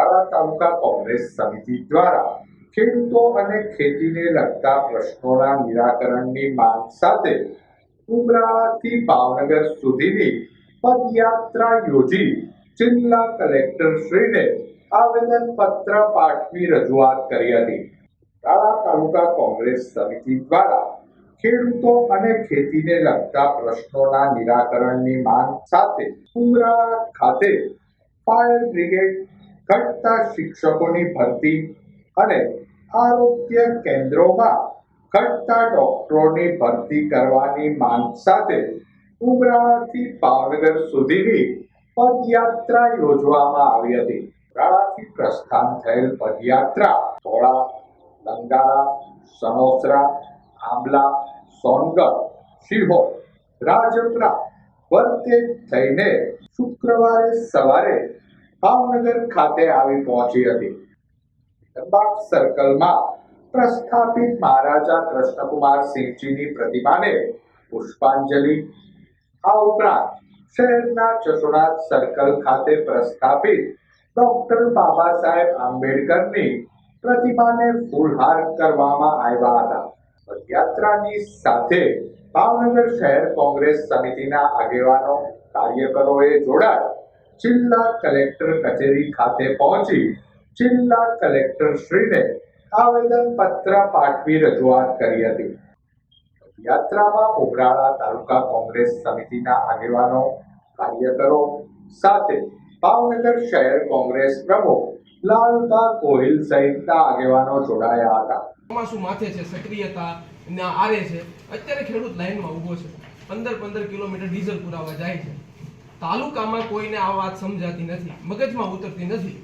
ઉમરાળા તાલુકા કોંગ્રેસ સમિતિ દ્વારા ખેડૂતો અને ખેતીને લગતા પ્રશ્નોના નિરાકરણની માંગ સાથે ઉમરાળાથી ભાવનગર સુધીની પદયાત્રા યોજી જિલ્લા કલેક્ટરશ્રીને આવેદનપત્ર પાઠવી રજૂઆત કરી હતી. ઉમરાળા તાલુકા કોંગ્રેસ સમિતિ દ્વારા ખેડૂતો અને ખેતીને લગતા પ્રશ્નોના નિરાકરણની માંગ સાથે ઉમરાળા ખાતે ફાયર બ્રિગેડ, ઘટતા શિક્ષકોની ભરતી અને આરોગ્ય કેન્દ્રોમાં ઘટતા ડોક્ટરોની ભરતી કરવાની માંગ સાથે ઉમરાળાથી ભાવનગર સુધીની પદયાત્રા યોજવામાં આવી હતી. ઉમરાળાથી પ્રસ્થાન થયેલ પદયાત્રા ધોળા, લંગાળા, સણોસરા, આંબલા, સોનગઢ, શિહોર, રાજપરા, વરતેજ થઈને શુક્રવારે સવારે ભાવનગર ખાતે આવી પહોંચી હતી. બાગ સર્કલમાં પ્રસ્થાપિત મહારાજા કૃષ્ણકુમારસિંહજીની પ્રતિમાને પુષ્પાંજલિ, આ ઉપરાંત શહેરના જસોનાથ સર્કલ ખાતે પ્રસ્થાપિત ડોક્ટર બાબા સાહેબ આંબેડકરની પ્રતિમાને ફૂલહાર કરવામાં આવ્યા હતા. પદયાત્રાની સાથે ભાવનગર શહેર કોંગ્રેસ સમિતિના આગેવાનો, કાર્યકરોએ જોડાઈ જિલ્લા કલેક્ટર કચેરી ખાતે પહોંચી જિલ્લા કલેક્ટર શ્રીને આવેદનપત્ર પાઠવી રજૂઆત કરી હતી. યાત્રામાં ઉમરાળા તાલુકા કોંગ્રેસ સમિતિના આગેવાનો, કાર્યકરો સાથે ભાવનગર શહેર કોંગ્રેસ પ્રમુખ લાલબા ગોહિલ સહિતના આગેવાનો જોડાયા હતા. ચોમાસું માથે છે, સક્રિયતા ના આરે છે. અત્યારે ખેડૂત લાઈનમાં ઊભો છે, 15 કિલોમીટર ડીઝલ પુરાવા જાય છે. તાલુકામાં કોઈને આ વાત સમજાતી નથી, મગજમાં ઉતરતી નથી.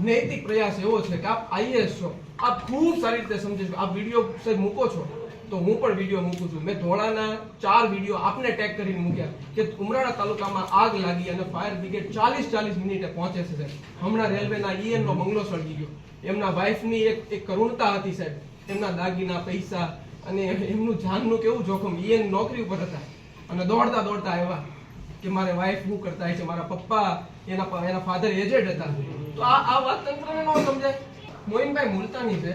નૈતિક પ્રયાસ એવો છે કે આપ આઈએએસ છો, આપ ખૂબ સારી રીતે સમજો છો. આપ વિડીયો સાહેબ મૂકો છો તો હું પણ વિડીયો મૂકું છું. મેં ધોળાના 4 વિડીયો આપને ટેગ કરીને મૂક્યા કે ઉમરાળા તાલુકામાં આગ લાગી અને ફાયર બ્રિગેડ 40 મિનિટે પહોંચે છે સાહેબ. હમણાં રેલવેના ઈએનનો બંગલો સળગી ગયો. એમના વાઇફની એક કરુણતા હતી સાહેબ. એમના દાગીના, પૈસા અને એમનું જાનનું કેવું જોખમ. ઈએન નોકરી ઉપર હતા અને દોડતા આવ્યા કે મારે વાઇફ શું કરતા છે, મારા પપ્પા એના ફાધર એજેડ હતા. તો આ વાત તંત્રને ન સમજાય. મોઇનભાઈ મુલતાની છે,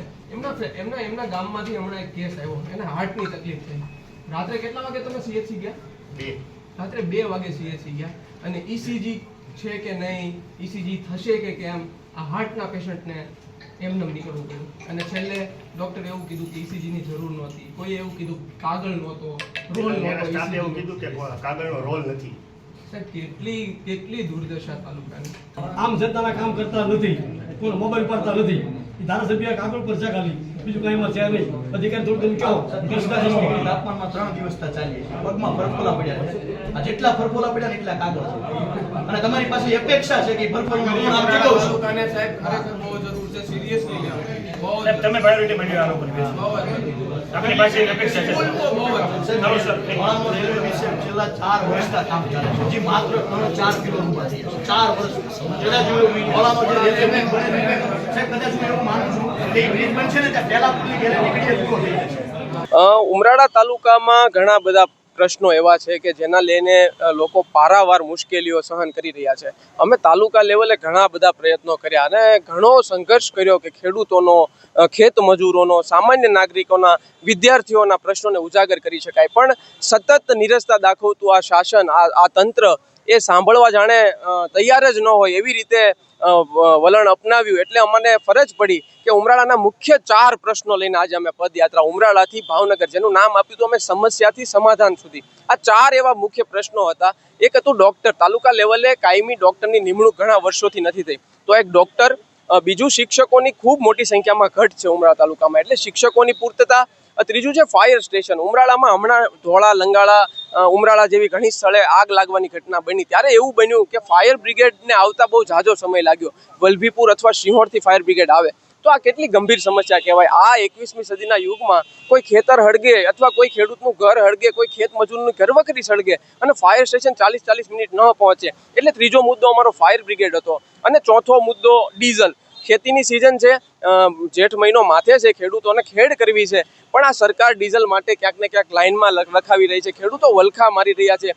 એમના ગામમાંથી હમણાં એક કેસ આવ્યો, એને હાર્ટની તકલીફ થઈ. રાત્રે કેટલા વાગે તમે સીએચસી ગયા? રાત્રે 2 વાગે સીએચસી ગયા અને ઈસીજી છે કે નહીં, ઈસીજી થશે કે કેમ, આ હાર્ટના પેશન્ટને એમને નીકળવું પડ્યું. અને છેલ્લે ડોક્ટરે એવું કીધું કે ઈસીજીની જરૂર નહોતી. કોઈ એવું કીધું કાગળ નહોતો, રોલ નહોતો, એવું કીધું કે કાગળનો રોલ નથી. કેટલી દુર્દશા તાલુકાની. આમ જનતાના કામ કરતા નથી, કોઈ મોબાઈલ પાડતા નથી. ધારાસભ્ય કાગળ પર છે ખાલી, બીજું કઈ એમાં છે નહીં. અધિકારી થોડું કહો. તાપમાનમાં 3 દિવસથી ચાલી છે, પગમાં ફરફોલા પડ્યા છે. આ જેટલા ફરફોલા પડ્યા ને એટલા કાગળ છે. અને તમારી પાસે અપેક્ષા છે કે ફરફોલાનું ઋણ આપ ચૂકવશો. તાલુકાને સાહેબ ખરેખર બહુ જરૂર છે, સિરિયસલી લેવા. તમે પ્રાયોરિટી બની આ લોકો આપણી પાસે અપેક્ષા છે. વણામો રેલવે વિશે છેલ્લા 4 વર્ષથી કામ ચાલે છે. હજી માત્ર 3-4 કિલો ઊભા થઈ છે. 4 વર્ષ કદાચ વણામો જે રેલવે બ્રિજ બને છે સાહેબ, કદાચ હું એવું માનું છું કે એ બ્રિજ બનશે ને ત્યાં પહેલા પૂરી ગેરંટી પૂરો થઈ જશે. ઉમરાળા તાલુકામાં ઘણા બધા પ્રશ્નો એવા છે કે જેના લઈને લોકો પારાવાર મુશ્કેલીઓ સહન કરી રહ્યા છે. અમે તાલુકા લેવલે ઘણા બધા પ્રયત્નો કર્યા અને ઘણો સંઘર્ષ કર્યો કે ખેડૂતોનો, ખેત મજૂરોનો, સામાન્ય નાગરિકોના, વિદ્યાર્થીઓના પ્રશ્નોને ઉજાગર કરી શકાય. પણ સતત નિરસતા દાખવતું આ શાસન, આ તંત્ર એ સાંભળવા જાણે તૈયાર જ ન હોય એવી રીતે વલણ અપનાવ્યું. એટલે અમને ફરજ પડી કે ઉમરાળાના મુખ્ય 4 પ્રશ્નો લઈને આજે અમે પદયાત્રા ઉમરાળાથી ભાવનગર, જેનું નામ આપ્યું હતું અમે સમસ્યાથી સમાધાન સુધી. આ 4 એવા મુખ્ય પ્રશ્નો હતા. એક હતું ડોક્ટર. તાલુકા લેવલે કાયમી ડોક્ટરની નિમણૂક ઘણા વર્ષોથી નથી થઈ, તો એક ડોક્ટર. બીજું, શિક્ષકોની ખૂબ મોટી સંખ્યામાં ઘટ છે ઉમરાળા તાલુકામાં, એટલે શિક્ષકોની પૂર્તતા. ત્રીજું છે ફાયર સ્ટેશન. ઉમરાળામાં હમણાં ધોળા, લંગાળા, ઉમરાળા જેવી ઘણી સ્થળે આગ લાગવાની ઘટના બની, ત્યારે એવું બન્યું કે ફાયર બ્રિગેડને આવતા બહુ ઝાઝો સમય લાગ્યો. વલભીપુર અથવા શિહોરથી ફાયર બ્રિગેડ આવે તો આ કેટલી ગંભીર સમસ્યા કહેવાય. આ 21મી સદીના યુગમાં કોઈ ખેતર હળગે અથવા કોઈ ખેડૂતનું ઘર હળગે, કોઈ ખેત મજૂરનું ઘરવખરી સળગે અને ફાયર સ્ટેશન 40 મિનિટ ન પહોંચે. એટલે ત્રીજો મુદ્દો અમારો ફાયર બ્રિગેડ હતો. અને ચોથો મુદ્દો ડીઝલ. ખેતીની સિઝન છે, જેઠ મહિનો માથે છે, ખેડૂતોને ખેડ કરવી છે, પણ આ સરકાર ડીઝલ માટે ક્યાંક ને ક્યાંક લાઇનમાં લખાવી રહી છે. ખેડૂતો વલખા મારી રહ્યા છે.